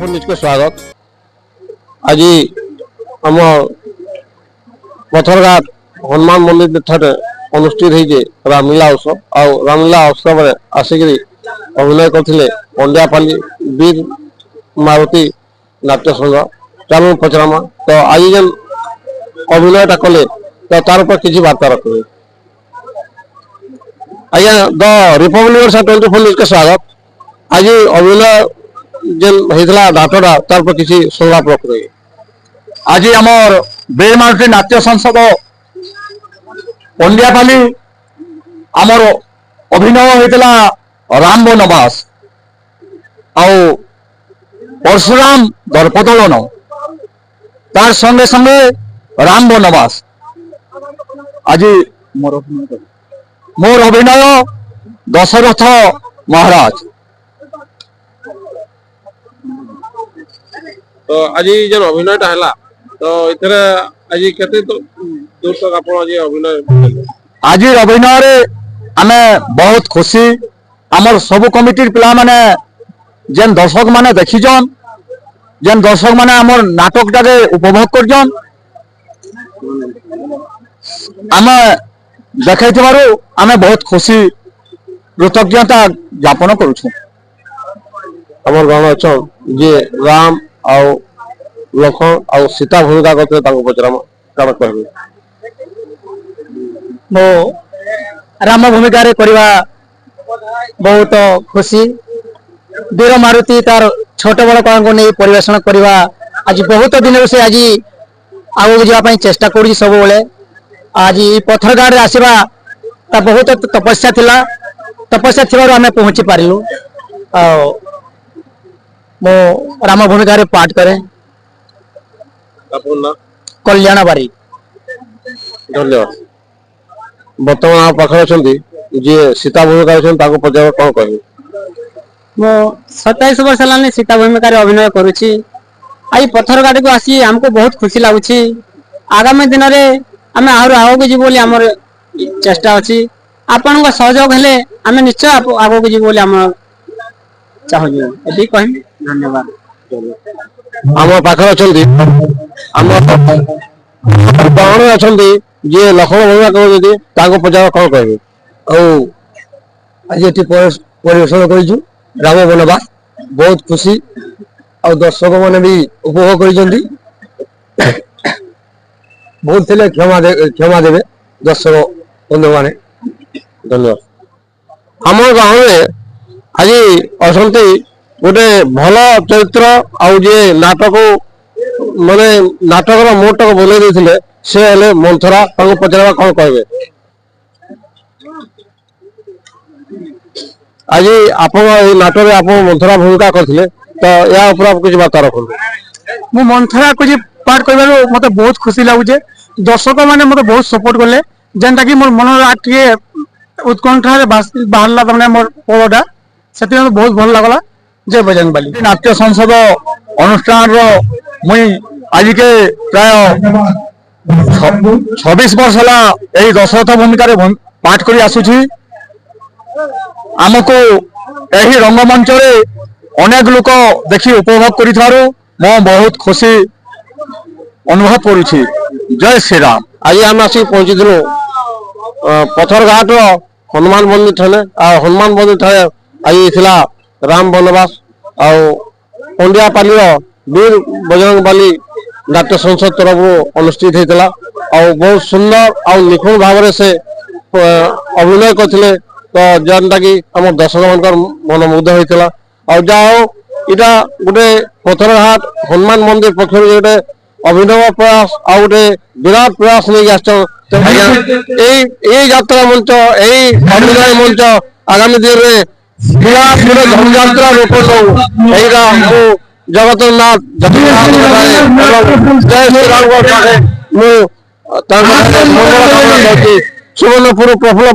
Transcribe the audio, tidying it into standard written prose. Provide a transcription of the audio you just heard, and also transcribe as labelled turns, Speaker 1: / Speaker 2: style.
Speaker 1: ନିଜକୁ ସ୍ୱାଗତ। ଆଜି ଆମ ପଥରଘାଟ ହନୁମାନ ମନ୍ଦିର ଠାରେ ଅନୁଷ୍ଠିତ ହେଇଛି ରାମଲୀଳା ଉତ୍ସବ। ଆଉ ରାମଲୀଳା ଉତ୍ସବରେ ଆସିକରି ଅଭିନୟ କରିଥିଲେ ପଣ୍ଡିଆପାଲି ବୀର ମାରୁତି ନାଟ୍ୟ ସଂଘ। ଚାଲୁ ପଚରାମା ତ ଆଜି ଯେନ୍ ଅଭିନୟଟା କଲେ ତ ତାର ଉପରେ କିଛି ବାର୍ତ୍ତା ରଖିବେ। ଆଜ୍ଞା ଦ ରିପବ୍ଲିକ ଓଡ଼ିଶା 24 ନ୍ୟୁଜକୁ ସ୍ୱାଗତ। ଆଜି ଅଭିନୟ ଯେନ୍ ହେଇଥିଲା ନାଟଟା ତାର ଉପରେ କିଛି ସଂଳାପ ରଖିବେ।
Speaker 2: আজি আমার বেমারুতি নাট্য সংসদ পন্ডিয়াপালি আমার অভিনয় হয়েছিল রাম বনবাস আউ পরশুরাম দর্পদলন তার সঙ্গে সঙ্গে রাম বনবাস। আজি মোর অভিনয় দশরথ মহারাজ।
Speaker 1: তো আজ যেন অভিনয়টা হেলা তো এতে আজ কেতে দূর তক আপন আজ অভিনয়
Speaker 2: আজি অভিনয় আমি বহুত খুশি। আমার সবু কমিটির পিলা মানে যেন দর্শক মানে দেখিছন, যেন দর্শক মানে আমার নাটকটাকে উপভোগ করছন, আমি দেখাইবার আমি বহুত খুশি কৃতজ্ঞতা জ্ঞাপন করছু।
Speaker 1: আমার গাঁও অছন যে রাম আউ লক্ষ্মণ আউ সীতা ভূমিকা করতে তাকে পচরামা কাণ কহবে।
Speaker 3: মো রাম ভূমিকারে করিবা বহুত খুশি। বীর মারুতি তার ছোট বড় কলাঙ্কু নেই পরিবেশন করিবা আজ বহুত দিন সে আজ আগুক যাওয়া চেষ্টা করছি সবুলে। আজ পথরঘাটে আসবা তা বহুত তপস্যা লা, তপস্যা থাকার আমি পৌঁছি পারিলু। মো রাম ভূমিকারে পাঠ করে কল্যাণ বারিক।
Speaker 1: ধন্যবাদ। বর্তমান আমার পাখে অଛନ୍ତି যে সীতা ভূমিকা অଛନ୍ତି তাকে পচার কଣ কহবে।
Speaker 3: মো 27 বর্ষ হেলানি সীতা ভূমিকারে অভিনয় করুছি। আজ পথরঘাটକୁ আসি আমাকে বহুত খুশি লাগুছি। আগামী দিନରେ আমি আহুরি আগুক ଯିବୁ ବୋଲି ଆମର চেষ্টা ଅଛି। ଆପଣଙ୍କ ସହଯୋଗ ହେଲେ ଆମେ ନିଶ୍ଚୟ ଆଗକୁ ଯିବୁ ବୋଲି ଆମର ଚାହୁଁଛୁ। ଏତିକି କହିବି, ଧନ୍ୟବାଦ।
Speaker 1: ଆମ ପାଖରେ ଅଛନ୍ତି ଆମ ଅଛନ୍ତି ଯିଏ ଲକ୍ଷ୍ମଣ ଭୂମିକା କରୁଛନ୍ତି ତାଙ୍କୁ ପଚାର କଣ କହିବେ।
Speaker 4: ଆଉ ଆଜି ଏଠି ପରିବେଷଣ କରିଛୁ ରାମ ବନବାସ, ବହୁତ ଖୁସି। ଆଉ ଦର୍ଶକ ମାନେ ବି ଉପଭୋଗ କରିଛନ୍ତି। ଭୁଲ ଥିଲେ କ୍ଷମା ଦେବେ ଦର୍ଶକ ବନ୍ଧୁମାନେ।
Speaker 1: ଧନ୍ୟବାଦ। ଆମ ଗାଁରେ ଆଜି ଅଛନ୍ତି ଗୋଟେ ଭଲ ଚରିତ୍ର ଆଉ ଯିଏ ନାଟକ ମାନେ ନାଟକର ମୋଟକ ବନେଇ ଦେଇଥିଲେ ସେ ହେଲେ ମନ୍ଥରା। ତାଙ୍କୁ ପଚାରିବା କଣ କହିବେ। ଆଜି ଆପଣ ଏଇ ନାଟକରେ ଆପଣ ମନ୍ଥରା ଭୂମିକା କରିଥିଲେ ତ ଏହା ଉପରେ କିଛି ବାର୍ତ୍ତା ରଖନ୍ତୁ।
Speaker 3: ମୁଁ ମନ୍ଥରା କୁ ପାଠ କରିବାରୁ ମତେ ବହୁତ ଖୁସି ଲାଗୁଛେ। ଦର୍ଶକ ମାନେ ମତେ ବହୁତ ସପୋର୍ଟ କଲେ, ଯେନ୍ଟା କି ମୋର ମନର ଟିକେ ଉତ୍କଣ୍ଠାରେ ବାହାରିଲା ତାମାନେ ମୋର ପଦଟା, ସେଥିପାଇଁ ବହୁତ ଭଲ ଲାଗଲା। ଜୟ ବଜରଙ୍ଗବାଲି।
Speaker 2: নাট্য সংসদ অনুষ্ঠানর মুই আজকে প্রায় 26 বর্ষ হল এই দশরথ ভূমিকার পাঠ করে আসুছি। ଆମକୁ ଏହି ରଙ୍ଗମଞ୍ଚରେ ଅନେକ ଲୋକ ଦେଖି ଉପଭୋଗ କରିଥିବାରୁ ମୁଁ ବହୁତ ଖୁସି ଅନୁଭବ କରୁଛି। ଜୟ ଶ୍ରୀରାମ।
Speaker 1: ଆଜି ଆମେ ଆସିକି ପହଞ୍ଚିଥିଲୁ ପଥରଘାଟର ହନୁମାନ ମନ୍ଦିର ଠାରେ। ଆଉ ହନୁମାନ ମନ୍ଦିର ଠାରେ ଆଜି ଥିଲା ରାମ ବନବାସ ଆଉ ପଣ୍ଡିଆପାଲିର ବୀର ବଜରଙ୍ଗବାଲି ନାଟ୍ୟ ସଂସଦ ତରଫରୁ ଅନୁଷ୍ଠିତ ହେଇଥିଲା। ଆଉ ବହୁତ ସୁନ୍ଦର ଆଉ ନିଖୁଣ ଭାବରେ ସେ ଅଭିନୟ କରିଥିଲେ। ତ ଯେନ୍ଟା କି ଆମ ଦର୍ଶକ ମାନଙ୍କର ମନ ମୁଗ୍ଧ ହେଇଥିଲା। ଆଉ ଯାହା ହଉ ଏଇଟା ଗୋଟେ ପଥରଘାଟ ହନୁମାନ ମନ୍ଦିର ପକ୍ଷରୁ ଗୋଟେ ଅଭିନବ ପ୍ରୟାସ ଆଉ ଗୋଟେ ବିରାଟ ପ୍ରୟାସ ନେଇକି ଆସିଛ। এই যাত্রা মঞ্চ এই অভিনয় মঞ্চ আগামী দিনে বিরাট ଗୋଟେ ଧନୁଯାତ୍ରା ରୂପ ନଉ। ଏଇଟା ମୁଁ ଜଗତନାଥ ଜୟ ଶ୍ରୀରାମଙ୍କ ପାଖେ ମୁଁ ତାଙ୍କ ମଙ୍ଗଳ କାମନା କରୁଛି। ସୁବର୍ଣ୍ଣପୁର ପ୍ରଫୁଲ୍ଲ